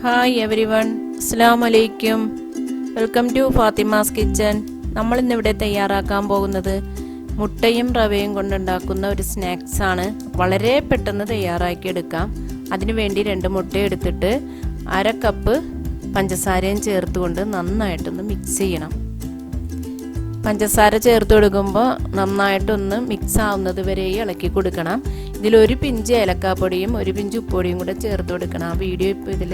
Hi everyone, അസ്സലാമു അലൈക്കും. Welcome to Fatima's kitchen. നമ്മൾ ഇന്നിവിടെ തയ്യാറാക്കാൻ പോകുന്നത് മുട്ടയും റവയും കൊണ്ടുണ്ടാക്കുന്ന ഒരു സ്നാക്സ് ആണ്. വളരെ പെട്ടെന്ന് തയ്യാറാക്കിയെടുക്കാം. അതിനുവേണ്ടി 2 മുട്ട എടുത്തിട്ട് 1/2 കപ്പ് പഞ്ചസാരയും ചേർത്തുകൊണ്ട് നന്നായിട്ടൊന്ന് മിക്സ് ചെയ്യണം. പഞ്ചസാര ചേർത്ത് കൊടുക്കുമ്പോൾ നന്നായിട്ടൊന്ന് മിക്സ് ആവുന്നത് വരെ ഇളക്കി കൊടുക്കണം. ഇതിൽ 1 പിഞ്ച് ഏലക്കാപ്പൊടിയും 1 പിഞ്ച് ഉപ്പൊടിയും കൂടെ ചേർത്ത് കൊടുക്കണം. ആ വീഡിയോ ഇപ്പോൾ ഇതിൽ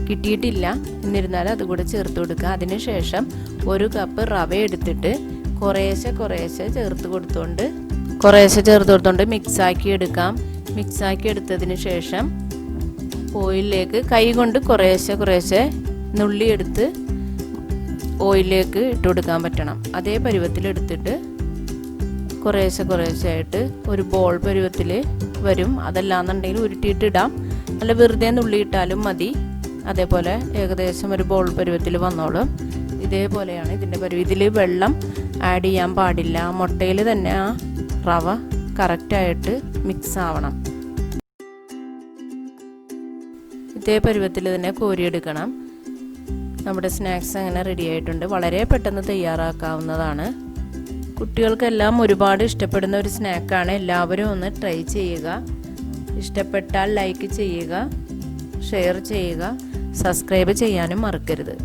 കിട്ടിയിട്ടില്ല, എന്നിരുന്നാലും അതുകൂടെ ചേർത്ത് കൊടുക്കുക. അതിനുശേഷം 1 കപ്പ് റവ എടുത്തിട്ട് കുറേശ്ശെ ചേർത്ത് കൊടുത്തുകൊണ്ട് മിക്സാക്കി എടുക്കാം. മിക്സാക്കി എടുത്തതിന് ശേഷം ഓയിലിലേക്ക് കൈ കൊണ്ട് കുറേശ്ശെ നുള്ളിയെടുത്ത് ഓയിലിലേക്ക് ഇട്ട് കൊടുക്കാൻ പറ്റണം. അതേ പരുവത്തിലെടുത്തിട്ട് കുറേശ്ശെ ആയിട്ട് ഒരു ബോൾ പരുവത്തിൽ വരും. അതല്ലാന്നുണ്ടെങ്കിൽ ഉരുട്ടിയിട്ടിടാം, അല്ല വെറുതെ നുള്ളിയിട്ടാലും മതി. അതേപോലെ ഏകദേശം ഒരു ബോൾ പരുവത്തിൽ വന്നോളും. ഇതേപോലെയാണ് ഇതിൻ്റെ പരുവം. ഇതിൽ വെള്ളം ആഡ് ചെയ്യാൻ പാടില്ല. മുട്ടയിൽ തന്നെ ആ റവ കറക്റ്റായിട്ട് മിക്സ് ആവണം. ഇതേ പരുവത്തിൽ തന്നെ കോരിയെടുക്കണം. നമ്മുടെ സ്നാക്സ് അങ്ങനെ റെഡി ആയിട്ടുണ്ട്. വളരെ പെട്ടെന്ന് തയ്യാറാക്കാവുന്നതാണ്. കുട്ടികൾക്കെല്ലാം ഒരുപാട് ഇഷ്ടപ്പെടുന്ന ഒരു സ്നാക്കാണ്. എല്ലാവരും ഒന്ന് ട്രൈ ചെയ്യുക. ഇഷ്ടപ്പെട്ടാൽ ലൈക്ക് ചെയ്യുക, ഷെയർ ചെയ്യുക, സബ്സ്ക്രൈബ് ചെയ്യാനും മറക്കരുത്.